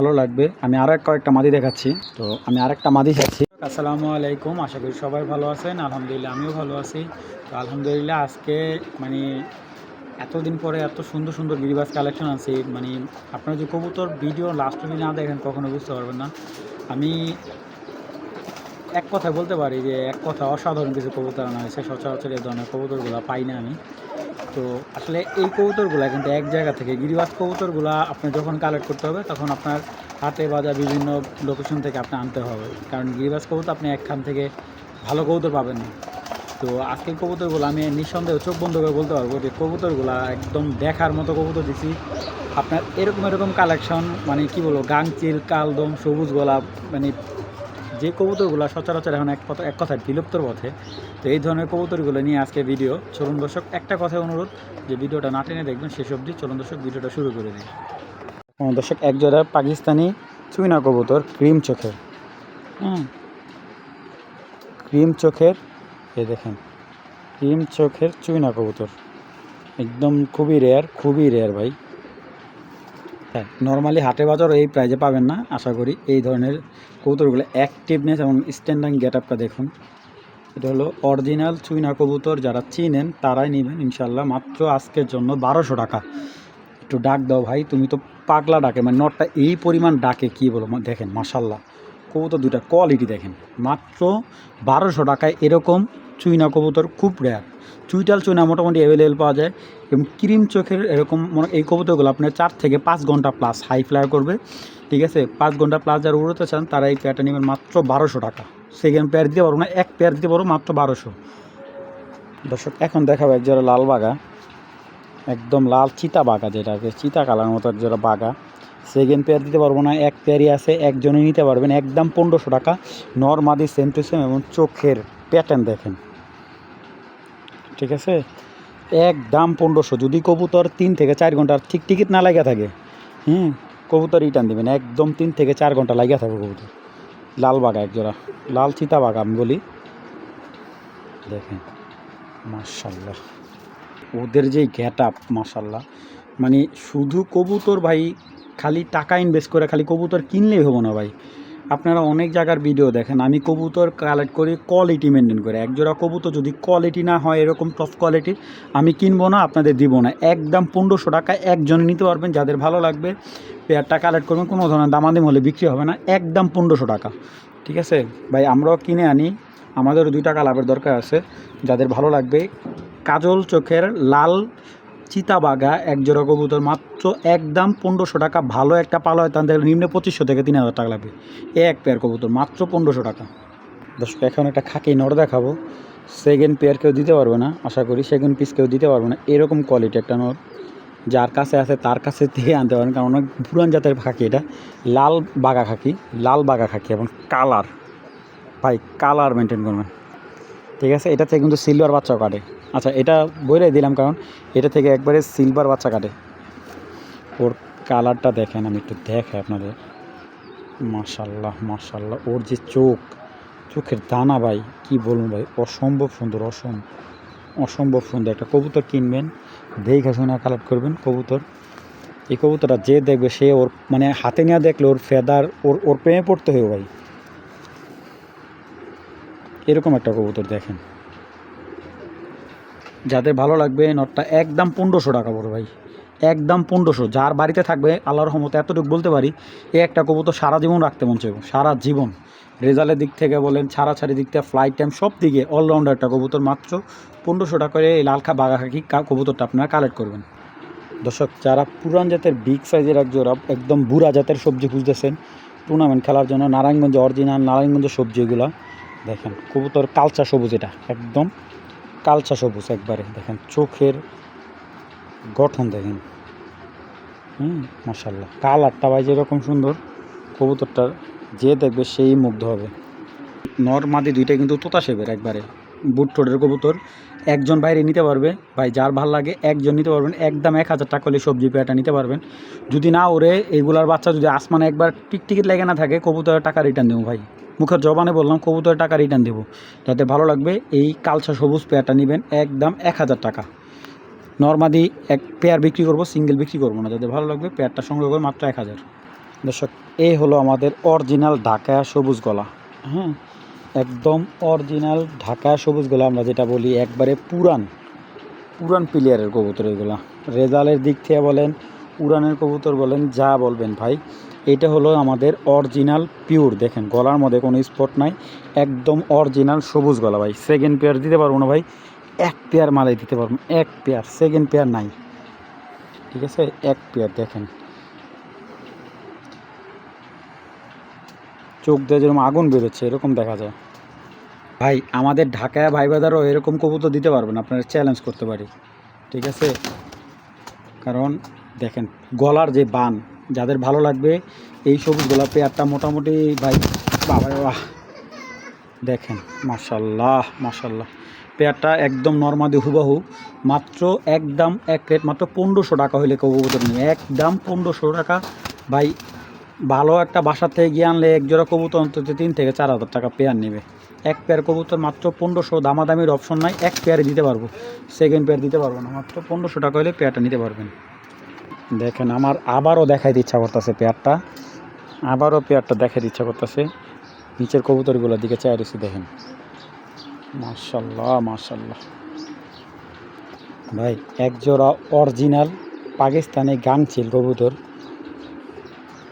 ভালো লাগবে। আমি আরও কয়েকটা মাদি দেখাচ্ছি। তো আমি আরেকটা মাদি চাচ্ছি। আসসালামু আলাইকুম, আশা করি সবাই ভালো আছেন। আলহামদুলিল্লাহ আমিও ভালো আছি। তো আলহামদুলিল্লাহ আজকে মানে এতদিন পরে এত সুন্দর সুন্দর গিরিবাজ কালেকশন আছে। মানে আপনারা যে কবুতর ভিডিও লাস্ট যদি না দেখেন কখনো বুঝতে পারবেন না। আমি এক কথায় বলতে পারি যে এক কথা অসাধারণ কিছু কবুতর আনা হয়েছে। সচরাচর এই ধরনের কবুতরগুলো পাই না আমি। তো আসলে এই কবুতরগুলো কিন্তু এক জায়গা থেকে গিরিবাজ কবুতরগুলো আপনি যখন কালেক্ট করতে হবে তখন আপনার হাটে বাজার বিভিন্ন লোকেশন থেকে আপনি আনতে হবে, কারণ গিরিবাজ কবুতর আপনি একখান থেকে ভালো কবুতর পাবেন না। তো আজকের কবুতরগুলো আমি নিঃসন্দেহে চোখ বন্ধ করে বলতে পারবো যে কবুতরগুলো একদম দেখার মতো কবুতর দিছি আপনার। এরকম কালেকশন মানে কি বলবো, গাংচিল, কালদম, সবুজ গোলাপ, মানে যে কবুতরগুলো সচরাচর এখন এক কথায় বিলুপ্তর পথে। তো এই ধরনের কবুতরগুলো নিয়ে আজকে ভিডিও। চলুন দর্শক, একটা কথায় অনুরোধ যে ভিডিওটা না টেনে দেখবেন শেষ অবধি। চলুন দর্শক, ভিডিওটা শুরু করে দিই। দর্শক, এক জোড়া পাকিস্তানি চুইনা কবুতর, ক্রিম চোখের। ক্রিম চোখের, এই দেখেন, ক্রিম চোখের চুইনা কবুতর একদম খুবই রেয়ার ভাই। হ্যাঁ, নর্মালি হাটে বাজারও এই প্রাইজে পাবেন না আশা করি। এই ধরনের কবুতরগুলো অ্যাক্টিভনেস এবং স্ট্যান্ডিং গেট আপটা দেখুন। এটা হলো অরিজিনাল চুইনা কবুতর, যারা চিনেন তারাই নেবেন ইনশাল্লাহ। মাত্র আজকের জন্য 1200 টাকা। একটু ডাক দাও ভাই, তুমি তো পাগলা ডাকে, মানে নটটা এই পরিমাণ ডাকে কি বলো। দেখেন মাশাল্লাহ, কবুতর দুটা কোয়ালিটি দেখেন। মাত্র 1200 টাকায় এরকম চুইনা কবুতর খুব রেয়ার। চুইটাল চুইনা মোটামুটি অ্যাভেলেবেল পাওয়া যায়। এবং ক্রিম চোখের এরকম এই কবুতরগুলো আপনার 4 থেকে 5 ঘন্টা প্লাস হাই ফ্লাই করবে, ঠিক আছে। 5 ঘন্টা প্লাস যারা উড়তে চান তারা এই পেয়ারটা নেবেন মাত্র 1200 টাকা। সেকেন্ড পেয়ার দিতে পারবো না, এক পেয়ার দিতে পারবো মাত্র 1200। দর্শক, এখন দেখাবো এক জোড়া লাল বাঘা, একদম লাল চিতা বাঘা, যেটাকে চিতা কালার মতো এক জোড়া বাঘা। সেকেন্ড পেয়ার দিতে পারবো না, এক পেয়ারই আছে, একজনই নিতে পারবেন একদম 1500 টাকা। নরমাদি সেম টু সেম এবং চোখের প্যাটার্ন দেখেন, ঠিক আছে, একদম 1500। যদি কবুতর 3 থেকে 4 ঘন্টা ঠিক টিকিট না লাগিয়ে থাকে, কবুতর রিটার্ন দেবেন একদম। 3 থেকে 4 ঘন্টা লাগিয়ে থাকবে কবুতর। লাল বাঘা এক জোড়া, লাল চিতা বাঘা আমি বলি, দেখেন মাশাল্লাহ ওদের যেই গেট আপ মাশাল্লাহ। মানে শুধু কবুতর ভাই, খালি টাকা ইনভেস্ট করে খালি কবুতর কিনলেই হবো না ভাই। আপনারা অনেক জায়গার ভিডিও দেখেন, আমি কবুতর কালেক্ট করি কোয়ালিটি মেনটেন করে। একজোড়া কবুতর যদি কোয়ালিটি না হয় এরকম টপ কোয়ালিটির, আমি কিনবো না, আপনাদের দিব না। একদম 1500 টাকায় একজন নিতে পারবেন, যাদের ভালো লাগবে পেয়ারটা কালেক্ট করবেন। কোনো ধরনের দামাদামি হলে বিক্রি হবে না, একদম 1500 টাকা, ঠিক আছে ভাই। আমরাও কিনে আনি, আমাদেরও 2 টাকা লাভের দরকার আছে। যাদের ভালো লাগবে কাজল চোখের লাল চিতাবাঘা এক জোড়া কবুতর মাত্র একদম 1500 টাকা। ভালো একটা পালো হয় তাদের নিম্নে 2500 থেকে 3000 টাকা লাগবে। এক পেয়ার কবুতর মাত্র 1500 টাকা। দর্শক, এখন একটা খাকি নর দেখাবো। সেকেন্ড পেয়ার কেউ দিতে পারবে না আশা করি, সেকেন্ড পিস কেউ দিতে পারবে না। এরকম কোয়ালিটি একটা নর যার কাছে আছে তার কাছে থেকে আনতে পারেন, কারণ অনেক পুরান জাতের খাকি এটা। লাল বাঘা খাকি, লাল বাঘা খাকি এবং কালার, ভাই কালার মেনটেন করবেন, ঠিক আছে। এটা থেকে কিন্তু সিলভার বাচ্চাও কাটে। আচ্ছা, এটা বলে দিলাম কারণ এটা থেকে একবারে সিলভার বাচ্চা কাটে। ওর কালারটা দেখেন, আমি একটু দেখাই আপনাদের। মাশাল্লাহ মাশাল্লাহ, ওর যে চোখের দানা ভাই, কি বলুন ভাই, অসম্ভব সুন্দর, অসম্ভব সুন্দর। একটা কবুতর কিনবেন, দেখে শুনে কালেক্ট করবেন কবুতর। এই কবুতরটা যে দেখবে সে ওর মানে হাতে নিয়ে দেখলে ওর ফেদার ওর প্রেমে পড়তে হবে ভাই। এরকম একটা কবুতর দেখেন, যাদের ভালো লাগবে নটটা একদম 1500 টাকা পড়বে ভাই, একদম 1500। যার বাড়িতে থাকবে আল্লাহর রহমতে এতটুকু বলতে পারি, এই একটা কবুতর সারা জীবন রাখতে মন চাইব, সারা জীবন। রেজাল্টের দিক থেকে বলেন, ছাড়াছাড়ি দিক থেকে, ফ্লাইট টাইম, সব দিকে অলরাউন্ডার একটা কবুতর মাত্র 1500 টাকা করে এই লাল বাঘা খাকি কবুতরটা আপনারা কালেক্ট করবেন। দর্শক, যারা পুরান জাতের বিগ সাইজের এক জোড়া একদম বুড়া জাতের সবজি খুঁজতেছেন টুর্নামেন্ট খেলার জন্য, নারায়ণগঞ্জে অরিজিনাল নারায়ণগঞ্জের সবজি এগুলো দেখেন। কবুতর কালচা সবুজ, এটা একদম কালচা সবুজ একবারে। দেখেন চোখের গঠন দেখেন, মাশাল্লাহ। কালারটা ভাই যেরকম সুন্দর, কবুতরটা যে দেখবে সেই মুগ্ধ হবে। নর মাদি দুইটাই কিন্তু তোতা শেপের একবারে, বুট ঠোঁটের কবুতর। একজন বাইরে নিতে পারবে ভাই, যার ভাল লাগে একজন নিতে পারবেন। একদম 1000 টাকা হলে সবজি পেয়ারটা নিতে পারবেন। যদি না ওরে এইগুলার বাচ্চা যদি আসমানে একবার টিকটিকিট লেগে না থাকে, কবুতরের টাকা রিটার্ন দেবো ভাই, মুখের জবানে বললাম, কবুতরের টাকা রিটার্ন দেবো। যাতে ভালো লাগবে এই কালচা সবুজ পেয়ারটা নেবেন একদম 1000 টাকা। নর্মাদি এক পেয়ার বিক্রি করবো, সিঙ্গেল বিক্রি করবো না। যাদের ভালো লাগবে পেয়ারটা সংগ্রহ করে মাত্র 1000। দর্শক, এই হলো আমাদের অরিজিনাল ঢাকা সবুজ গলা। হ্যাঁ, একদম অরিজিনাল ঢাকা সবুজ গলা আমরা যেটা বলি, একবারে পুরান প্লেয়ারের কবুতর এগুলা। রেজাল্টের দিক থেকে বলেন, উড়ানের কবুতর বলেন, যা বলবেন ভাই, এটা হলো আমাদের অরিজিনাল পিওর। দেখেন গলার মধ্যে কোনো স্পট নাই, একদম অরিজিনাল সবুজ গলা ভাই। সেকেন্ড পেয়ার দিতে পারবো না ভাই, এক পেয়ার মালাই দিতে পারবো, এক পেয়ার, সেকেন্ড পেয়ার নাই, ঠিক আছে? এক পেয়ার। দেখেন চোখ দিয়ে যেরকম আগুন বেরোচ্ছে এরকম দেখা যায় ভাই। আমাদের ঢাকায় ভাই বাজারও এরকম কবুতর দিতে পারবেন, আপনারা চ্যালেঞ্জ করতে পারি, ঠিক আছে? কারণ দেখেন গলার যে বান, যাদের ভালো লাগবে এই সবুজ গলা পেয়ারটা মোটামুটি ভাই, বাবা বাহ, দেখেন মাশাল্লাহ মাশাল্লাহ। পেয়ারটা একদম নর্মালি হুবাহু, মাত্র একদম এক রেট মাত্র 1500 টাকা হইলে কবুতর নিয়ে, একদম 1500 টাকা ভাই। ভালো একটা বাসার থেকে গিয়ে আনলে এক জোড়া কবুতর অন্তত 3 থেকে 4000 টাকা পেয়ার নেবে। এক পেয়ার কবুতর মাত্র 1500, দামাদামির অপশন নাই, এক পেয়ারে দিতে পারবো, সেকেন্ড পেয়ার দিতে পারবো না। মাত্র 1500 টাকা হলে পেয়ারটা নিতে পারবেন। দেখেন আমার আবারও দেখাইতে ইচ্ছা করতেছে পেয়ারটা, আবারও পেয়ারটা দেখাইতে ইচ্ছা করতেছে। নিচের কবুতরগুলোর দিকে চাই রয়েছে, দেখেন মাশাল্লাহ মাশাল্লাহ ভাই। এক জোড়া অরিজিনাল পাকিস্তানি গাংচিল কবুতর,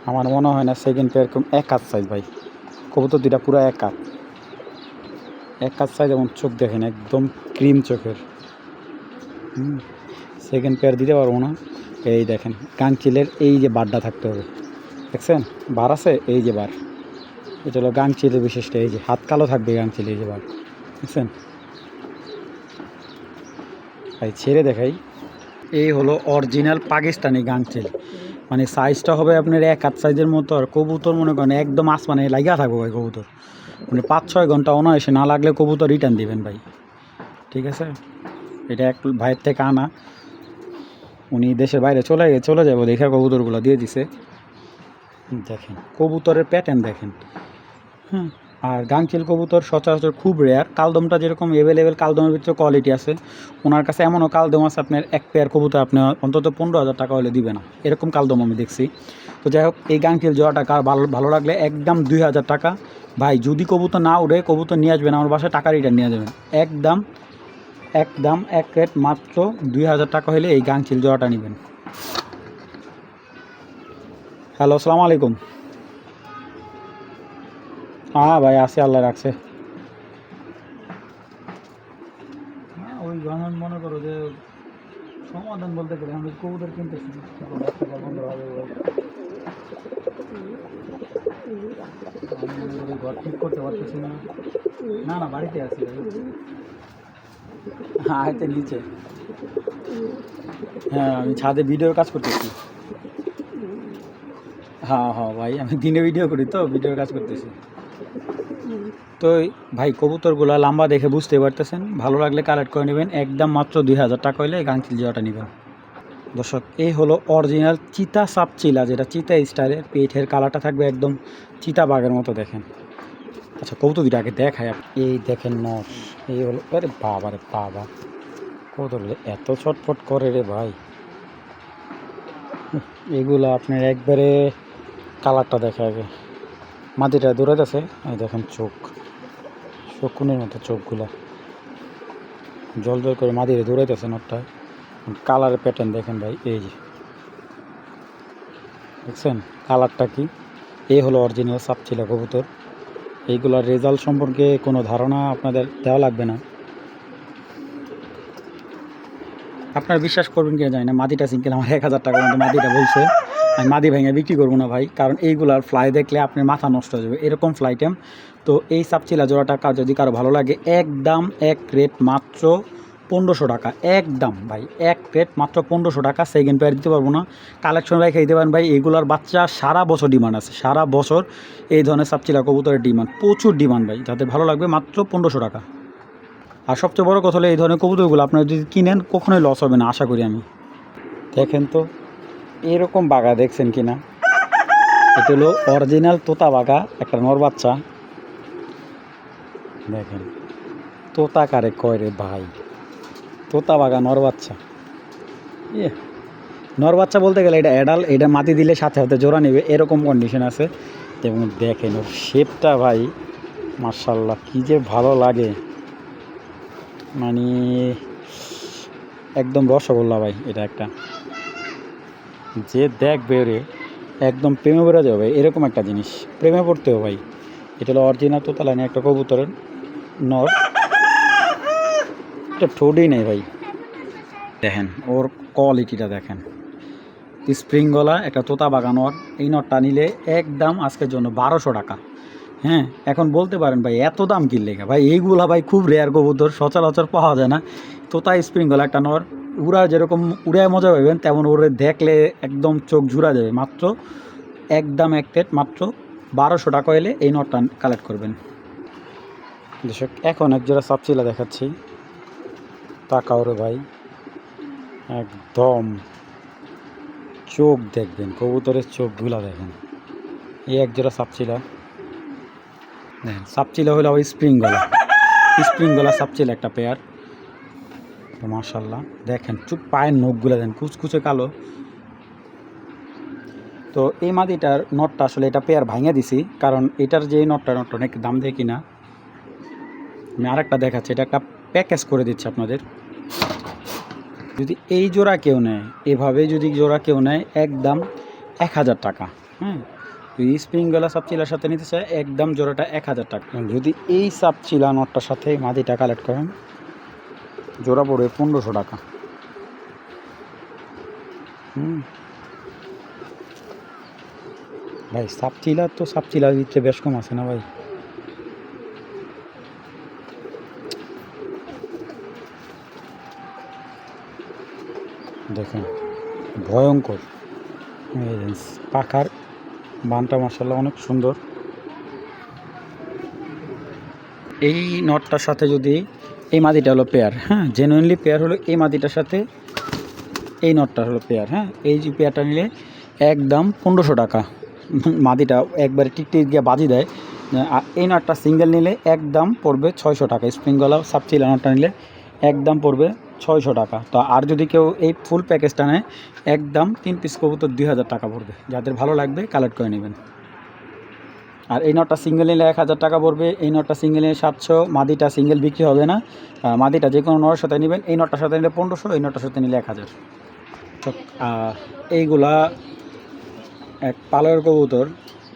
আমার মনে হয় না সেকেন্ড পেয়ার এরকম এক হাত সাইজ ভাই। কবুতর দুটা পুরো এক হাত সাইজ, এবং চোখ দেখেন একদম ক্রিম চোখের। সেকেন্ড পেয়ার দিতে পারবো না। এই দেখেন গাংচিলের এই যে বারটা থাকতে হবে, দেখছেন বার আছে, এই যে বার, এটা হলো গাংচিলের বিশিষ্ট। এই যে হাত কালো থাকবে গাংচিল, এই যে বার, দেখছেন ভাই। ছেড়ে দেখাই, এই হলো অরিজিনাল পাকিস্তানি গাংচিল, মানে সাইজটা হবে আপনার এক হাত সাইজের মতো। আর কবুতর মনে করেন একদম আসমানে লাগিয়া থাকবো ভাই কবুতর, মানে 5-6 ঘন্টা অনায়াসে, না লাগলে কবুতর রিটার্ন দিবেন ভাই, ঠিক আছে? এটা এক ভাইয়ের থেকে আনা, উনি দেশের বাইরে চলে যাবো দেখে কবুতরগুলো দিয়ে দিছে। দেখেন কবুতরের প্যাটার্ন দেখেন। হ্যাঁ, আর গাংচিল কবুতর সচরাচর খুব রেয়ার। কালদমটা যেরকম অ্যাভেলেবেল, কালদমের ভিতরে কোয়ালিটি আছে, ওনার কাছে এমনও কালদম আছে আপনার এক পেয়ার কবুতর আপনি অন্তত 15,000 টাকা হলে দিবে না, এরকম কালদম আমি দেখছি। তো যাই হোক, এই গাংচিল জোড়াটা ভালো লাগলে একদম 2000 টাকা ভাই। যদি কবুতর না উড়ে, কবুতর নিয়ে আসবেন আমার বাসায়, টাকা রিটার্ন নিয়ে যাবেন। একদম এক রেট মাত্র 2000 টাকা হলে এই গাংচিল জোড়াটা নেবেন। হ্যালো, আসসালামু আলাইকুম। হ্যাঁ ভাই, আছে, আল্লাহ রাখছে। ওই গণন মনে করো যে সমাধান বলতে গেলে আমি কবুতর কিনতেছি, ঘর ঠিক করতে পারতেছি না। না না, বাড়িতে আছি আইতে নিচে। হ্যাঁ, আমি ছাদে ভিডিওর কাজ করতেছি। হ্যাঁ হ্যাঁ ভাই, আমি দিনে ভিডিও করি, তো ভিডিওর কাজ করতেছি। তো ভাই কবুতরগুলো লম্বা দেখে বুঝতে পারতেছেন, ভালো লাগলে কালেক্ট করে নেবেন। একদম মাত্র 2000 টাকা হলে এই গাংচিল জিওটা নেবেন। দর্শক, এই হলো অরিজিনাল চিতা সাপচিলা, যেটা চিতা স্টাইলের। পেটের কালারটা থাকবে একদম চিতা বাঘের মতো, দেখেন। আচ্ছা কবুতর দুটো আগে দেখায়, এই দেখেন নর, এই হলো, আরে বাবা রে বাবা, কবুতর এত ছটফট করে রে ভাই। এগুলো আপনার একবারে কালারটা দেখে আগে, মাটিটা দৌড়াইতেছে, এই দেখেন চোখ, শকুনের মতো চোখগুলা জল জল করে মাটিতে দৌড়াইতেছে নটটা। কালারের প্যাটার্ন দেখেন ভাই, এই যে দেখছেন কালারটা কি। এই হলো অরিজিনাল সাপচিলা কবুতর। এইগুলোর রেজাল্ট সম্পর্কে কোনো ধারণা আপনাদের দেওয়া লাগবে না, আপনারা বিশ্বাস করবেন কিনা জানি না। মাদিটা সিঙ্কেল আমার 1000 টাকা মতো মাদিটা বলছে, আমি মাদি ভেঙে বিক্রি করবো না ভাই, কারণ এইগুলার ফ্লাই দেখলে আপনার মাথা নষ্ট হয়ে যাবে, এরকম ফ্লাইটেম। তো এই সাপচিলা জোড়াটা যদি কারো ভালো লাগে, একদম এক রেট মাত্র 1500 টাকা, একদম ভাই এক রেট মাত্র 1500 টাকা। সেকেন্ড পেয়ার দিতে পারবো না, কালেকশন রেখে দিতে পারেন ভাই। এইগুলার বাচ্চা সারা বছর ডিমান্ড আছে, সারা বছর এই ধরনের সাপচিলা কবুতরের ডিমান্ড, প্রচুর ডিমান্ড ভাই। যাদের ভালো লাগবে মাত্র 1500 টাকা। আর সবচেয়ে বড় কথা হলো এই ধরনের কবুতরগুলো আপনারা যদি কিনেন কখনোই লস হবে না, আশা করি আমি। দেখেন তো এরকম বাঘা দেখছেন কি না, এটা হলো অরিজিনাল তোতা বাঘা, একটা নর বাচ্চা। দেখেন তোতা কারে কয় রে ভাই, তোতা বাঘা নর বাচ্চা। নর বাচ্চা বলতে গেলে এটা অ্যাডাল, এটা মাটি দিলে সাথে সাথে জোড়া নেবে এরকম কন্ডিশন আছে। এবং দেখেন ওর শেপটা ভাই মাশাআল্লাহ কি যে ভালো লাগে, মানে একদম রসগোল্লা ভাই। এটা একটা যে দেখবে রে একদম প্রেমে পড়ে যাবে এরকম একটা জিনিস, প্রেমে পড়তেও ভাই। এটা হলো অরিজিনাল তোতালানি একটা কবুতরের নর, এটা ঠোঁটই নেই ভাই। দেখেন ওর কোয়ালিটিটা দেখেন, স্প্রিং গলা একটা তোতা বাগান ওর। এই নটটা নিলে একদম আজকের জন্য 1200 টাকা। হ্যাঁ, এখন বলতে পারেন ভাই এত দাম কিনলে ভাই, এইগুলা ভাই খুব রেয়ার কবুতর, সচরাচর পাওয়া যায় না। তোতা স্প্রিং গলা একটা নর, উড়া যেরকম উড়ায় মজা পাবেন তেমন ওরে দেখলে একদম চোখ জুড়া যাবে। মাত্র একদম এক প্লেট মাত্র 1200 টাকা এলে এই নটটা কালেক্ট করবেন। দর্শক এখন এক জোড়া সাপচিলা দেখাচ্ছি, তাকাও রে ভাই, একদম চোখ দেখবেন কবুতরের চোখগুলা দেখেন। এই এক জোড়া সাপচিলা দেখেন, সাপচিলা হলো ওই স্প্রিং গলা সাপচিলা একটা পেয়ার। মাশাআল্লাহ দেখেন চুপ পায়ের নখগুলো দেন কুচকুচে কালো। তো এই মাদিটার নটটা আসলে এটা পেয়ার ভাঙিয়ে দিছি, কারণ এটার যে নটটা অনেক দাম দিয়ে কিনা। আমি আরেকটা দেখাচ্ছি, এটা একটা প্যাকেজ করে দিচ্ছি আপনাদের। যদি এই জোড়া কেউ নেয়, এভাবে যদি জোড়া কেউ নেয় একদম 1000 টাকা। হ্যাঁ, এই স্প্রিং গলা সাপচিলার সাথে নিতে চায় একদম জোড়াটা 1000 টাকা। যদি এই সাপচিলা নটটার সাথে মাদিটা কালেক্ট করেন জোড়া পড়বে 1500 টাকা। ভাই সাপচিলা তো সাপচিলা দিচ্ছে বেশ কম আছে না ভাই। দেখেন ভয়ঙ্কর পাখার বানটা মাশাআল্লাহ অনেক সুন্দর। এই নটটার সাথে যদি এই মাদিটা হলো পেয়ার, হ্যাঁ জেনুইনলি পেয়ার হলো এই মাদিটার সাথে এই নটটা হলো পেয়ার। হ্যাঁ, এই যে পেয়ারটা নিলে একদম 1500 টাকা। মাদিটা একবারে টিকটিক গিয়ে বাজি দেয়। আর এই নটটা সিঙ্গেল নিলে একদম পড়বে 600 টাকা। স্প্রিংগলা সাপচিলা নটটা নিলে একদম পড়বে 600 টাকা। তো আর যদি কেউ এই ফুল প্যাকেজটা নেয় একদম 3 পিস কবুতর 2000 টাকা পড়বে। যাদের ভালো লাগবে কালেক্ট করে নেবেন। আর এই নটটা সিঙ্গেল নিলে 1000 টাকা পড়বে। এই নটটা সিঙ্গেল নিলে 700। মাদিটা সিঙ্গেল বিক্রি হবে না, মাদিটা যে কোনো নটের সাথে নেবেন। এই নটটার সাথে নিলে 1500, এই নটটার সাথে নিলে 1000। তো এইগুলা এক পালের কবুতর,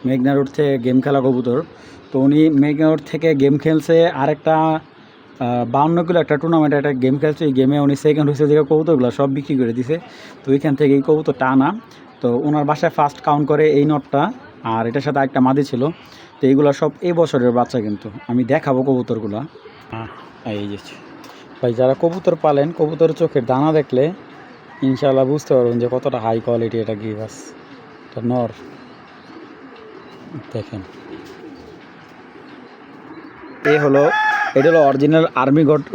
মেঘনা রোড থেকে গেম খেলা কবুতর। তো উনি মেঘনা রোড থেকে গেম খেলছে, আরেকটা 52 কিলো একটা টুর্নামেন্টে একটা গেম খেলছে। এই গেমে উনি সেকেন্ড হয়েছে, যে কবুতরগুলো সব বিক্রি করে দিছে। তো ওইখান থেকে এই কবুতরটা আনা। তো ওনার বাসায় ফার্স্ট কাউন্ট করে এই নটটা, আর এটার সাথে একটা মাদি ছিল। তো এইগুলো সব এই বছরের বাচ্চা, কিন্তু আমি দেখাবো কবুতরগুলো। এই যে ভাই, যারা কবুতর পালেন কবুতরের চোখের দানা দেখলে ইনশাআল্লাহ বুঝতে পারবেন যে কতটা হাই কোয়ালিটি এটা গিভাস। এটা নর দেখেন, এটা হলো অরিজিনাল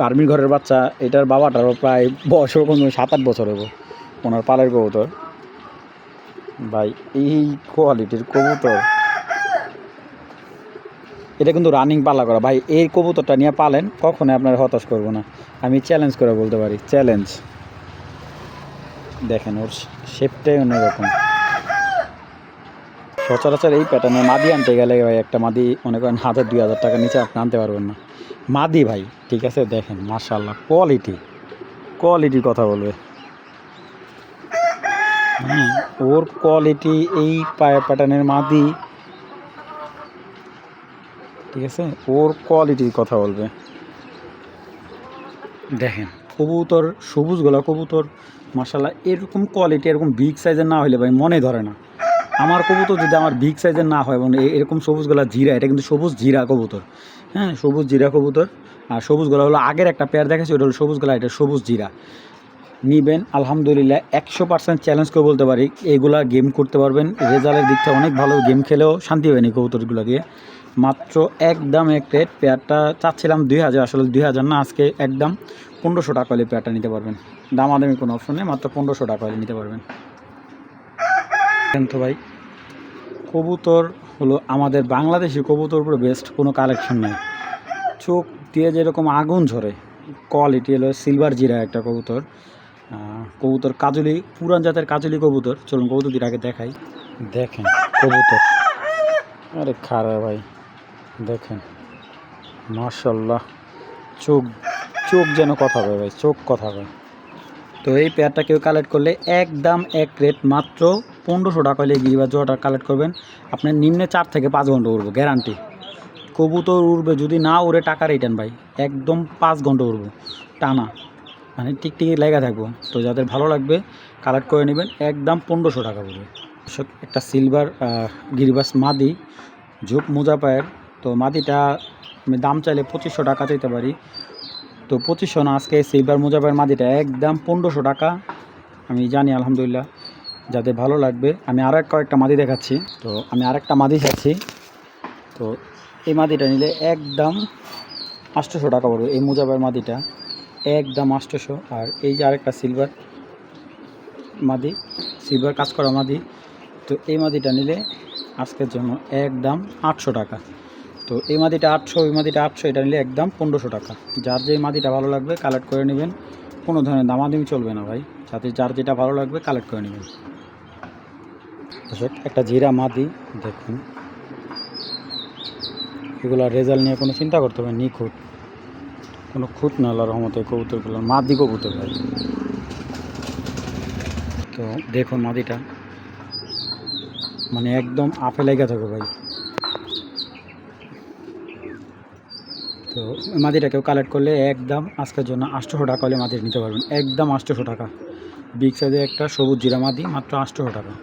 আর্মি ঘরের বাচ্চা। এটার বাবাটারও প্রায় বয়স ওরকম 7-8 বছর হবো ওনার পালের কবুতর। ভাই এই কোয়ালিটির কবুতর, এটা কিন্তু রানিং পালা করা ভাই। এই কবুতরটা নিয়ে পালেন কখনো আপনার হতাশ করবো না, আমি চ্যালেঞ্জ করে বলতে পারি, চ্যালেঞ্জ। দেখেন ওর শেপটাই অন্যরকম। সচরাচর এই প্যাটার্নে মাদি আনতে গেলে ভাই একটা মাদি মনে করেন 1000-2000 টাকা নিচে আপনি আনতে পারবেন না মাদি ভাই, ঠিক আছে। দেখেন মাশাআল্লাহ কোয়ালিটির কথা বলবে। ওর কোয়ালিটি এই প্যাটার্নের মাদি, ঠিক আছে, ওর কোয়ালিটির কথা বলবে। দেখেন কবুতর সবুজ গলা কবুতর মাশাআল্লাহ, এরকম কোয়ালিটি এরকম বিগ সাইজের না হলে ভাই মনে ধরে না। আমার কবুতর যদি আমার বিগ সাইজের না হয় এবং এরকম সবুজ গলা জিরা, এটা কিন্তু সবুজ জিরা কবুতর। হ্যাঁ, সবুজ জিরা কবুতর। আর সবুজ গলা হলো আগের একটা পেয়ার দেখেছি, ওটা হলো সবুজ গলা, এটা সবুজ জিরা। নিবেন আলহামদুলিল্লাহ 100% চ্যালেঞ্জ করে বলতে পারি এইগুলা গেম করতে পারবেন। রেজাল্টের দিকটা অনেক ভালো, গেম খেলেও শান্তি পাবেন এই কবুতরগুলো দিয়ে। মাত্র একদম এক রেট। পেয়ারটা চাচ্ছিলাম 2000, আসলে 2000 না, আজকে একদম 1500 টাকা হলে পেয়ারটা নিতে পারবেন। দামাদামি কোনো অপশন নেই, মাত্র 1500 টাকা হলে নিতে পারবেন। তো ভাই কবুতর হলো আমাদের বাংলাদেশি কবুতর উপরে বেস্ট কোনো কালেকশন নেই। চোখ দিয়ে যেরকম আগুন ঝরে, কোয়ালিটি হলো সিলভার জিরা একটা কবুতর। কবুতর কাজলি, পুরান জাতের কাজলি কবুতর। চলুন কবুতর দুটো আগে দেখাই। দেখেন কবুতর, আরে খারাপ ভাই, দেখেন মাশাল্লাহ, চোখ চোখ যেন কথা কয় ভাই, চোখ কথা কয়। তো এই পেয়ারটা কেউ কালেক্ট করলে একদম এক রেট মাত্র 1500 টাকা হলে গিরিবাজ জোড়াটা কালেক্ট করবেন। আপনার নিম্নে 4 থেকে 5 ঘন্টা উড়বো গ্যারান্টি। কবুতর উড়বে, যদি না উড়ে টাকা রিটার্ন ভাই, একদম 5 ঘন্টা উড়বো টানা, মানে টিকটিকি লেগে থাকবো। তো যাদের ভালো লাগবে কালেক্ট করে নেবেন, একদম 1500 টাকা পড়বে। একটা সিলভার গিরিবাস মাদি, ঝোপ মোজা পায়ের। তো মাদিটা আমি দাম চাইলে 2500 টাকা চাইতে পারি, তো 2500 না, আজকে সিলভার মোজা পায়ের মাদিটা একদম 1500 টাকা আমি জানি আলহামদুলিল্লাহ। যাদের ভালো লাগবে, আমি আরও কয়েকটা মাদি দেখাচ্ছি। তো আমি আরেকটা মাদি চাচ্ছি, তো এই মাদিটা নিলে একদম 800 টাকা পড়বে। এই মোজা পায়ের মাদিটা একদম 800। আর এই যে আরেকটা সিলভার মাদি, সিলভার কাজ করা মাদি, তো এই মাদিটা নিলে আজকের জন্য একদম 800 টাকা। তো এই মাদিটা 800, এই মাদিটা 800, এটা নিলে একদম 1500 টাকা। যার যে মাদিটা ভালো লাগবে কালেক্ট করে নেবেন, কোনো ধরনের দামাদামি চলবে না ভাই, যাতে যার যেটা ভালো লাগবে কালেক্ট করে নেবেন। দর্শক একটা জিরা মাদি দেখুন, এগুলো রেজাল্ট নিয়ে কোনো চিন্তা করতে হবে, নিখুঁত, কোনো খুঁত না আল্লাহর রহমতে। কবুতরগুলো মাদি কবুতর ভাই। তো দেখুন মাদিটা মানে একদম আপে লেগে থাকে ভাই। তো মাদিটা কেউ কালেক্ট করলে একদম আজকের জন্য 800 টাকা হলে মাদি নিতে পারবেন, একদম 800 টাকা। বিগ সাইজের একটা সবুজ জিরা মাদি, মাত্র 800 টাকা।